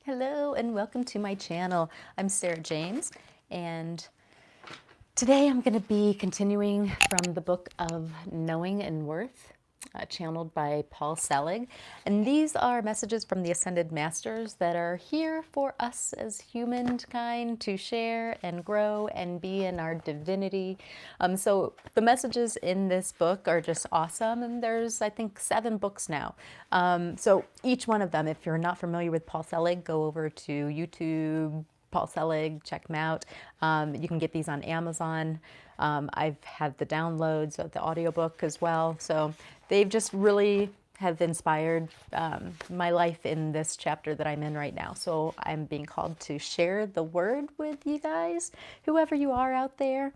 Hello and welcome to my channel. I'm Sarah James, and today I'm going to be continuing from the book of Knowing and Worth, channeled by Paul Selig. And these are messages from the Ascended Masters that are here for us as humankind to share and grow and be in our divinity. So the messages in this book are just awesome, and there's, I think, 7 books now. So each one of them, if you're not familiar with Paul Selig, go over to YouTube, Paul Selig, check him out. You can get these on Amazon. I've had the downloads of the audiobook as well. So they've just really have inspired my life in this chapter that I'm in right now. So I'm being called to share the word with you guys, whoever you are out there.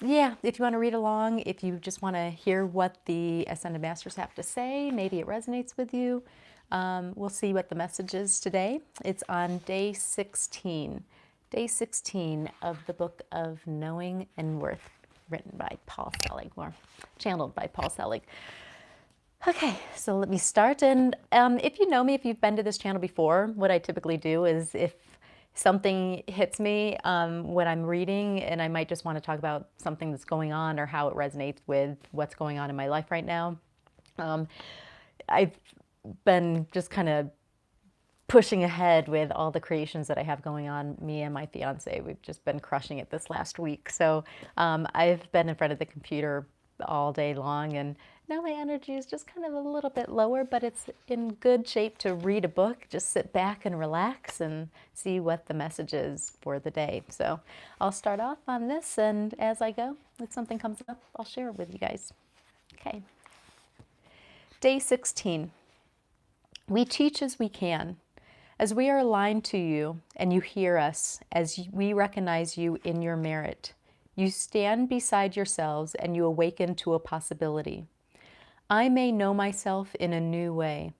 Yeah, if you want to read along, if you just want to hear what the Ascended Masters have to say, maybe it resonates with you. We'll see what the message is today. It's on day 16 of the book of Knowing and Worth, written by Paul Selig, or channeled by Paul Selig. Okay, so let me start. And if you know me, if you've been to this channel before, what I typically do is if something hits me when I'm reading, and I might just want to talk about something that's going on or how it resonates with what's going on in my life right now. I've been just kind of pushing ahead with all the creations that I have going on. Me and my fiance, we've just been crushing it this last week. So I've been in front of the computer all day long, and now my energy is just kind of a little bit lower, but it's in good shape to read a book, just sit back and relax and see what the message is for the day. So I'll start off on this, and as I go, if something comes up, I'll share it with you guys. Okay. Day 16. We teach as we can. As we are aligned to you and you hear us, as we recognize you in your merit, you stand beside yourselves and you awaken to a possibility. I may know myself in a new way.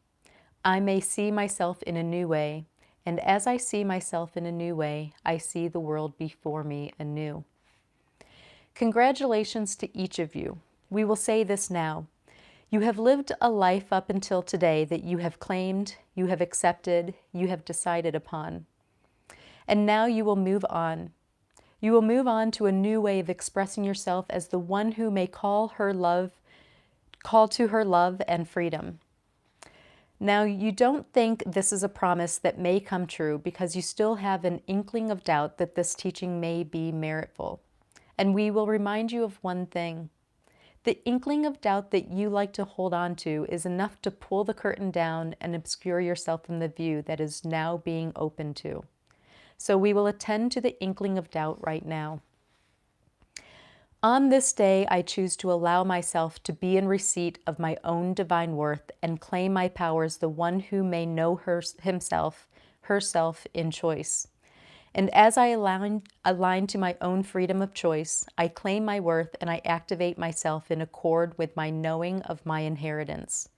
I may see myself in a new way. And as I see myself in a new way, I see the world before me anew. Congratulations to each of you. We will say this now. You have lived a life up until today that you have claimed, you have accepted, you have decided upon. And now you will move on. You will move on to a new way of expressing yourself as the one who may call to her love and freedom. Now, you don't think this is a promise that may come true because you still have an inkling of doubt that this teaching may be meritful. And we will remind you of one thing. The inkling of doubt that you like to hold on to is enough to pull the curtain down and obscure yourself from the view that is now being opened to. So we will attend to the inkling of doubt right now. On this day, I choose to allow myself to be in receipt of my own divine worth and claim my power as the one who may know himself, herself in choice. And as I align to my own freedom of choice, I claim my worth and I activate myself in accord with my knowing of my inheritance.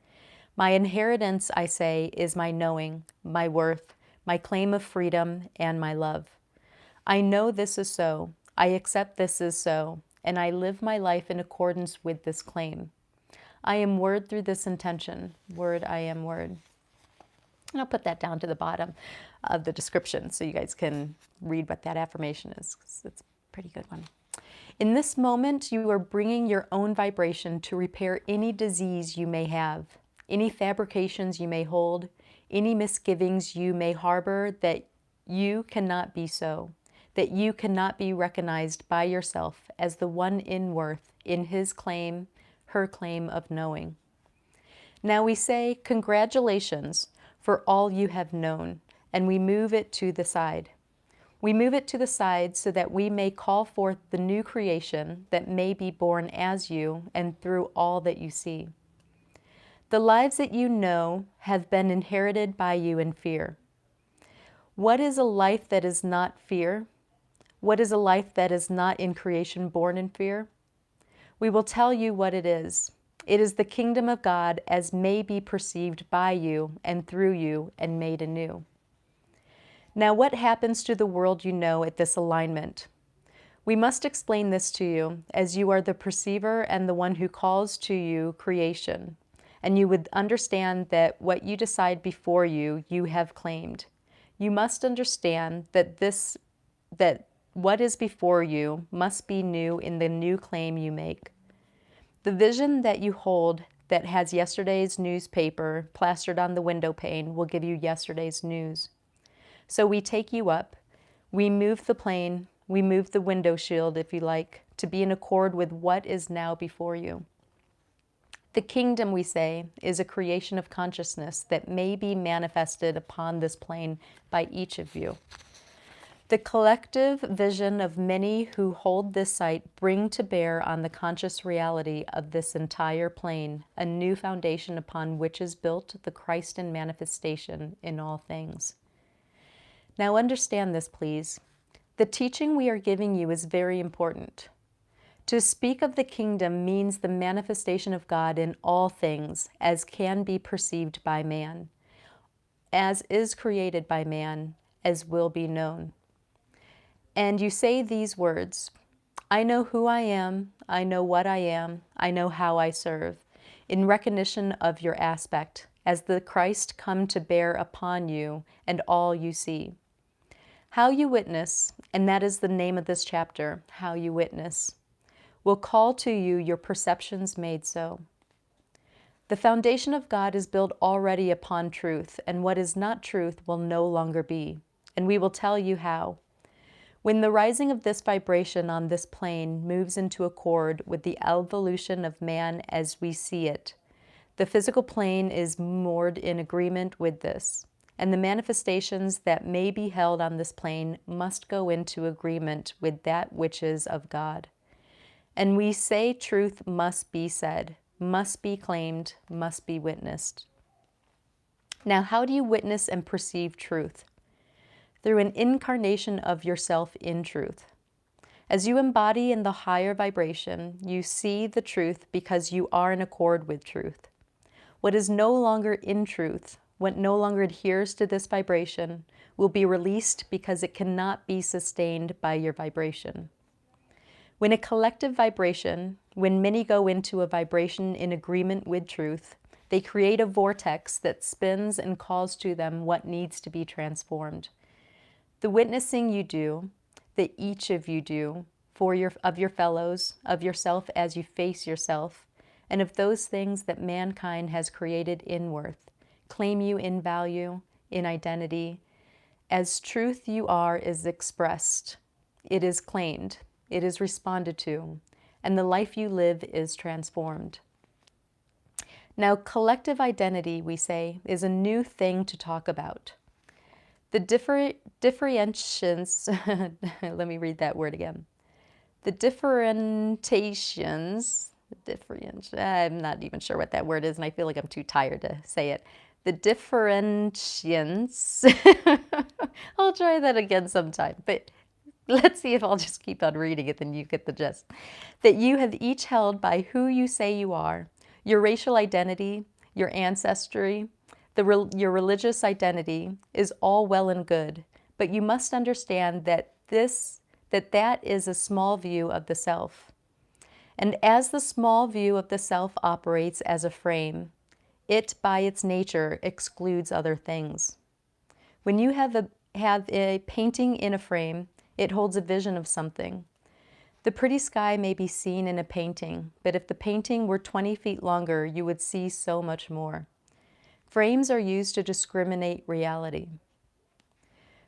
My inheritance, I say, is my knowing, my worth, my claim of freedom, and my love. I know this is so, I accept this is so, and I live my life in accordance with this claim. I am word through this intention. Word, I am word. And I'll put that down to the bottom of the description so you guys can read what that affirmation is, 'cause it's a pretty good one. In this moment, you are bringing your own vibration to repair any disease you may have, any fabrications you may hold, any misgivings you may harbor that you cannot be so, that you cannot be recognized by yourself as the one in worth, in his claim, her claim of knowing. Now we say, congratulations for all you have known, and we move it to the side. We move it to the side so that we may call forth the new creation that may be born as you and through all that you see. The lives that you know have been inherited by you in fear. What is a life that is not fear? What is a life that is not in creation born in fear? We will tell you what it is. It is the kingdom of God as may be perceived by you and through you and made anew. Now, what happens to the world you know at this alignment? We must explain this to you, as you are the perceiver and the one who calls to you creation, and you would understand that what you decide before you, you have claimed. You must understand that what is before you must be new in the new claim you make. The vision that you hold that has yesterday's newspaper plastered on the window pane will give you yesterday's news. So we take you up, we move the plane, we move the window shield, if you like, to be in accord with what is now before you. The kingdom, we say, is a creation of consciousness that may be manifested upon this plane by each of you. The collective vision of many who hold this sight bring to bear on the conscious reality of this entire plane a new foundation upon which is built the Christ in manifestation in all things. Now understand this, please. The teaching we are giving you is very important. To speak of the kingdom means the manifestation of God in all things as can be perceived by man, as is created by man, as will be known. And you say these words, I know who I am, I know what I am, I know how I serve, in recognition of your aspect, as the Christ come to bear upon you and all you see. How you witness, and that is the name of this chapter, How You Witness, will call to you your perceptions made so. The foundation of God is built already upon truth, and what is not truth will no longer be, and we will tell you how. When the rising of this vibration on this plane moves into accord with the evolution of man as we see it, the physical plane is moored in agreement with this, and the manifestations that may be held on this plane must go into agreement with that which is of God. And we say truth must be said, must be claimed, must be witnessed. Now, how do you witness and perceive truth? Through an incarnation of yourself in truth. As you embody in the higher vibration, you see the truth because you are in accord with truth. What is no longer in truth, what no longer adheres to this vibration, will be released because it cannot be sustained by your vibration. When a collective vibration, when many go into a vibration in agreement with truth, they create a vortex that spins and calls to them what needs to be transformed. The witnessing you do, that each of you do, of your fellows, of yourself as you face yourself, and of those things that mankind has created in worth, claim you in value, in identity. As truth you are is expressed, it is claimed, it is responded to, and the life you live is transformed. Now, collective identity, we say, is a new thing to talk about. The differentiations, let me read that word again. The differentiations, I'm not even sure what that word is, and I feel like I'm too tired to say it. The differentiations, I'll try that again sometime, but let's see if I'll just keep on reading it, then you get the gist. That you have each held by who you say you are, your racial identity, your ancestry, your religious identity is all well and good, but you must understand that that is a small view of the self. And as the small view of the self operates as a frame, it by its nature excludes other things. When you have a painting in a frame, it holds a vision of something. The pretty sky may be seen in a painting, but if the painting were 20 feet longer, you would see so much more. Frames are used to discriminate reality.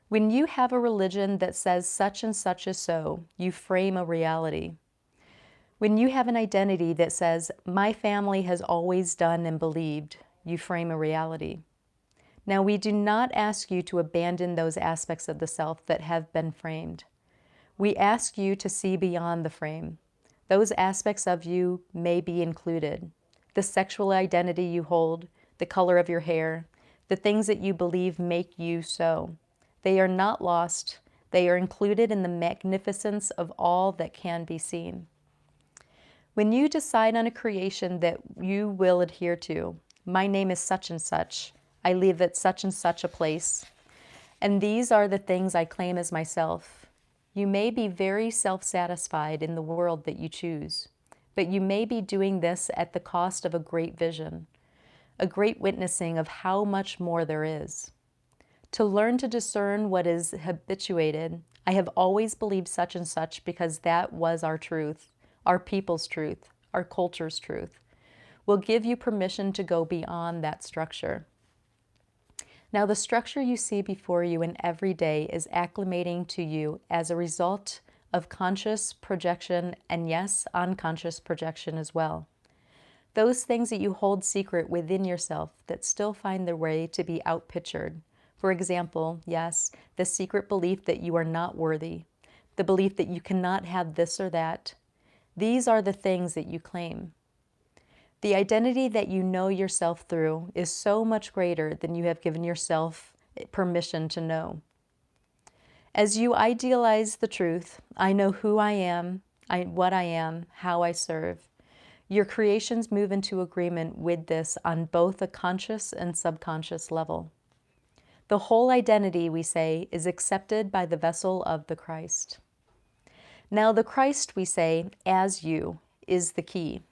When you have a religion that says such and such is so, you frame a reality. When you have an identity that says, my family has always done and believed, you frame a reality. Now, we do not ask you to abandon those aspects of the self that have been framed. We ask you to see beyond the frame. Those aspects of you may be included. The sexual identity you hold, the color of your hair, the things that you believe make you so. They are not lost. They are included in the magnificence of all that can be seen. When you decide on a creation that you will adhere to, my name is such and such, I live at such and such a place, and these are the things I claim as myself. You may be very self-satisfied in the world that you choose, but you may be doing this at the cost of a great vision. a great witnessing of how much more there is. To learn to discern what is habituated, I have always believed such and such because that was our truth, our people's truth, our culture's truth, will give you permission to go beyond that structure. Now, the structure you see before you in every day is acclimating to you as a result of conscious projection and, yes, unconscious projection as well. Those things that you hold secret within yourself that still find their way to be outpictured. For example, yes, the secret belief that you are not worthy, the belief that you cannot have this or that. These are the things that you claim. The identity that you know yourself through is so much greater than you have given yourself permission to know. As you idealize the truth, I know who I am, what I am, how I serve. Your creations move into agreement with this on both a conscious and subconscious level. The whole identity, we say, is accepted by the vessel of the Christ. Now the Christ, we say, as you, is the key.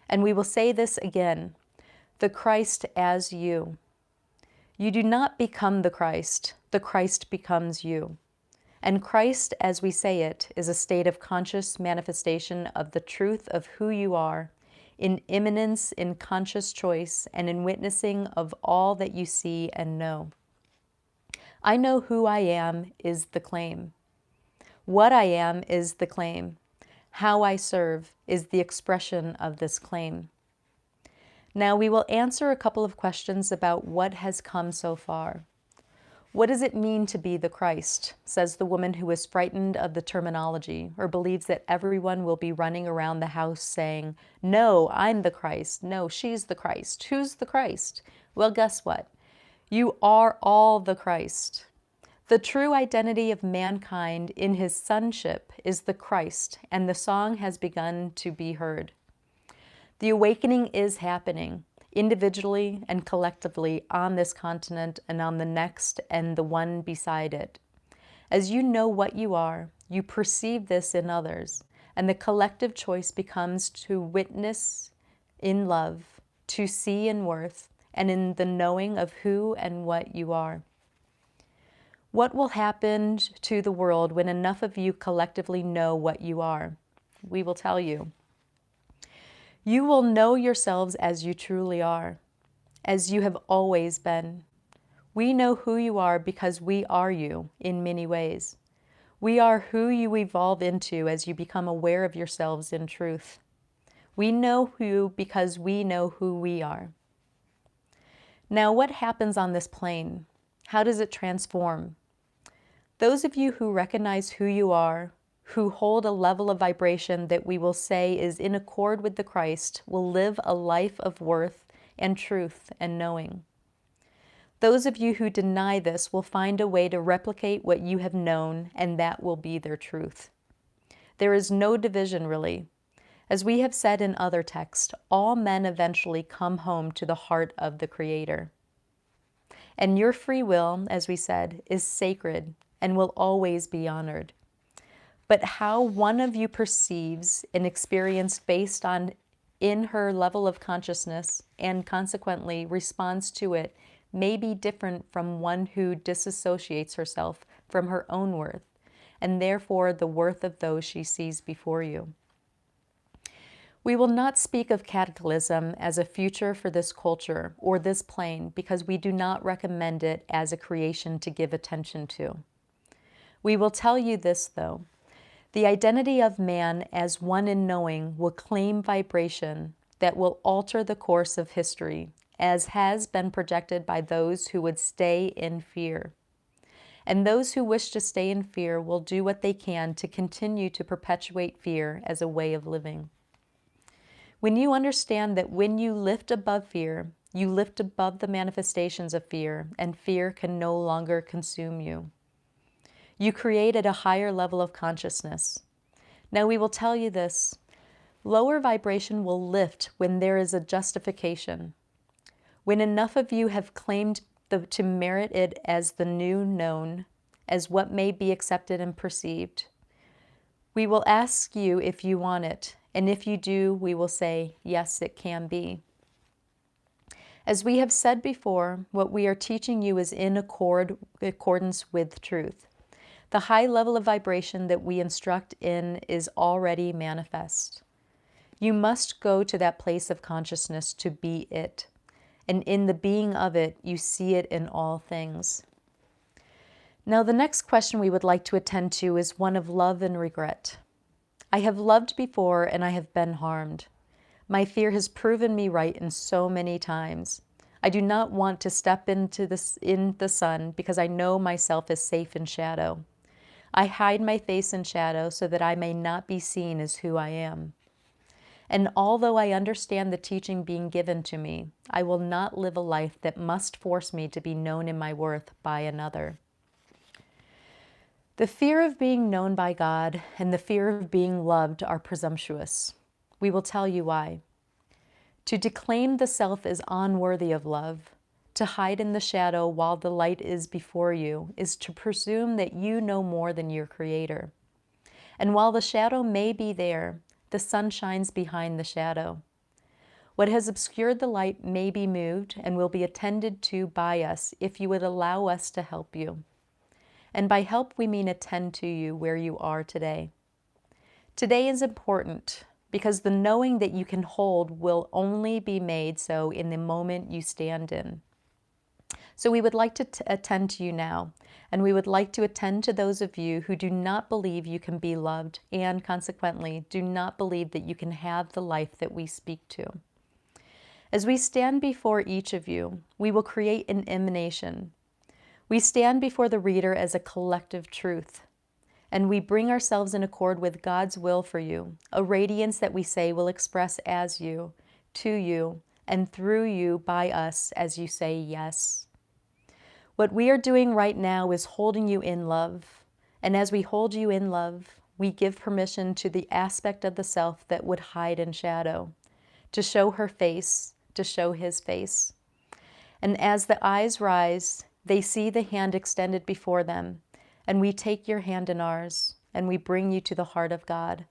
And we will say this again, the Christ as you. You do not become the Christ becomes you. And Christ, as we say it, is a state of conscious manifestation of the truth of who you are, in immanence, in conscious choice, and in witnessing of all that you see and know. I know who I am is the claim. What I am is the claim. How I serve is the expression of this claim. Now we will answer a couple of questions about what has come so far. What does it mean to be the Christ, says the woman who is frightened of the terminology or believes that everyone will be running around the house saying, no, I'm the Christ. No, she's the Christ. Who's the Christ? Well, guess what? You are all the Christ. The true identity of mankind in his sonship is the Christ, and the song has begun to be heard. The awakening is happening, individually and collectively on this continent and on the next and the one beside it. As you know what you are, you perceive this in others, and the collective choice becomes to witness in love, to see in worth, and in the knowing of who and what you are. What will happen to the world when enough of you collectively know what you are? We will tell you. You will know yourselves as you truly are, as you have always been. We know who you are because we are you in many ways. We are who you evolve into as you become aware of yourselves in truth. We know who because we know who we are. Now, what happens on this plane? How does it transform? Those of you who recognize who you are, who hold a level of vibration that we will say is in accord with the Christ, will live a life of worth and truth and knowing. Those of you who deny this will find a way to replicate what you have known, and that will be their truth. There is no division, really. As we have said in other texts, all men eventually come home to the heart of the Creator. And your free will, as we said, is sacred and will always be honored. But how one of you perceives an experience based on in her level of consciousness and consequently responds to it may be different from one who disassociates herself from her own worth, and therefore the worth of those she sees before you. We will not speak of cataclysm as a future for this culture or this plane because we do not recommend it as a creation to give attention to. We will tell you this, though. The identity of man as one in knowing will claim vibration that will alter the course of history, as has been projected by those who would stay in fear. And those who wish to stay in fear will do what they can to continue to perpetuate fear as a way of living. When you understand that when you lift above fear, you lift above the manifestations of fear, and fear can no longer consume you. You create at a higher level of consciousness. Now we will tell you this. Lower vibration will lift when there is a justification. When enough of you have claimed to merit it as the new known, as what may be accepted and perceived, we will ask you if you want it. And if you do, we will say, yes, it can be. As we have said before, what we are teaching you is in accordance with truth. The high level of vibration that we instruct in is already manifest. You must go to that place of consciousness to be it. And in the being of it, you see it in all things. Now, the next question we would like to attend to is one of love and regret. I have loved before and I have been harmed. My fear has proven me right in so many times. I do not want to step in the sun because I know myself is safe in shadow. I hide my face in shadow so that I may not be seen as who I am. And although I understand the teaching being given to me, I will not live a life that must force me to be known in my worth by another. The fear of being known by God and the fear of being loved are presumptuous. We will tell you why. To declaim the self as unworthy of love, to hide in the shadow while the light is before you, is to presume that you know more than your Creator. And while the shadow may be there, the sun shines behind the shadow. What has obscured the light may be moved and will be attended to by us if you would allow us to help you. And by help, we mean attend to you where you are today. Today is important because the knowing that you can hold will only be made so in the moment you stand in. So we would like to attend to you now, and we would like to attend to those of you who do not believe you can be loved and consequently do not believe that you can have the life that we speak to. As we stand before each of you, we will create an emanation. We stand before the reader as a collective truth, and we bring ourselves in accord with God's will for you, a radiance that we say will express as you, to you, and through you by us as you say yes. What we are doing right now is holding you in love, and as we hold you in love, we give permission to the aspect of the self that would hide in shadow, to show her face, to show his face. And as the eyes rise, they see the hand extended before them, and we take your hand in ours, and we bring you to the heart of God,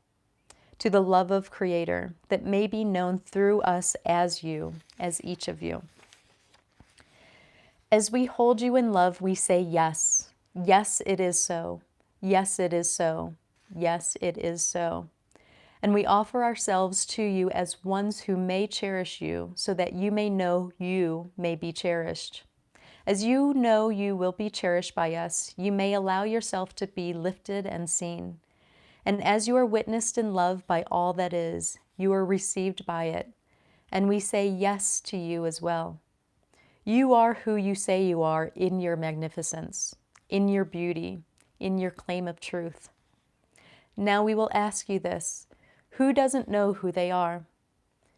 to the love of Creator that may be known through us as you, as each of you. As we hold you in love, we say yes. Yes, it is so. Yes, it is so. Yes, it is so. And we offer ourselves to you as ones who may cherish you so that you may know you may be cherished. As you know you will be cherished by us, you may allow yourself to be lifted and seen. And as you are witnessed in love by all that is, you are received by it. And we say yes to you as well. You are who you say you are in your magnificence, in your beauty, in your claim of truth. Now we will ask you this. Who doesn't know who they are?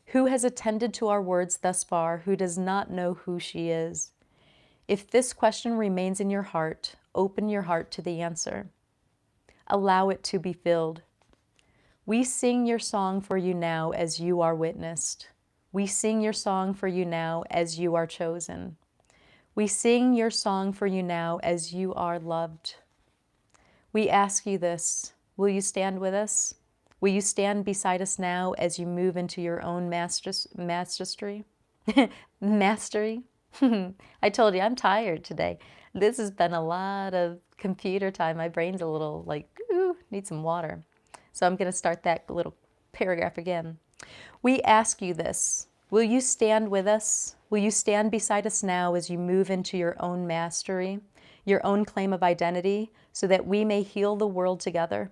Who has attended to our words thus far who does not know who she is? If this question remains in your heart, open your heart to the answer. Allow it to be filled. We sing your song for you now as you are witnessed. We sing your song for you now as you are chosen. We sing your song for you now as you are loved. We ask you this. Will you stand with us? Will you stand beside us now as you move into your own mastery? Mastery? I told you, I'm tired today. This has been a lot of computer time. My brain's a little like, ooh, need some water. So I'm going to start that little paragraph again. We ask you this. Will you stand with us? Will you stand beside us now as you move into your own mastery, your own claim of identity, so that we may heal the world together?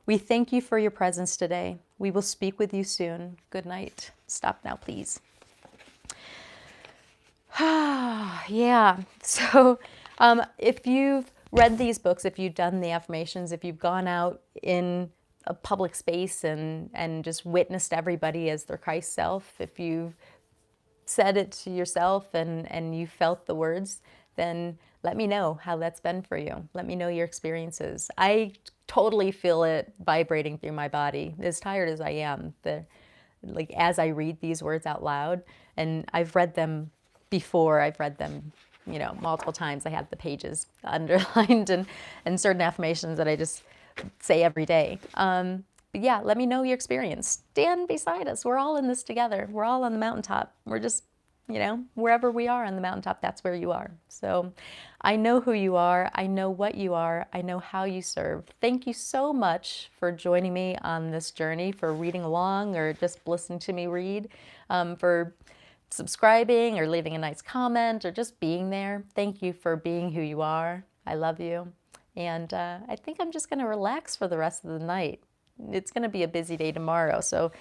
We thank you for your presence today. We will speak with you soon. Good night. Stop now, please. Yeah, so if you've read these books, if you've done the affirmations, if you've gone out in a public space and just witnessed everybody as their Christ self, if you've said it to yourself and you felt the words, then let me know how that's been for you. Let me know your experiences. I totally feel it vibrating through my body, as tired as I am, like as I read these words out loud. And I've read them before. I've read them, multiple times. I have the pages underlined and certain affirmations that I just say every day. But yeah, let me know your experience. Stand beside us. We're all in this together. We're all on the mountaintop. We're just you know, wherever we are on the mountaintop, that's where you are. So I know who you are. I know what you are. I know how you serve. Thank you so much for joining me on this journey, for reading along or just listening to me read, for subscribing or leaving a nice comment or just being there. Thank you for being who you are. I love you. And I think I'm just going to relax for the rest of the night. It's going to be a busy day tomorrow, so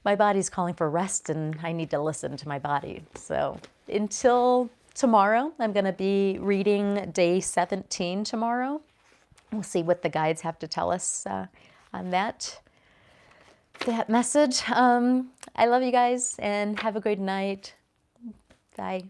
my body's calling for rest and I need to listen to my body. So until tomorrow, I'm going to be reading day 17 tomorrow. We'll see what the guides have to tell us on that message. I love you guys and have a good night. Bye.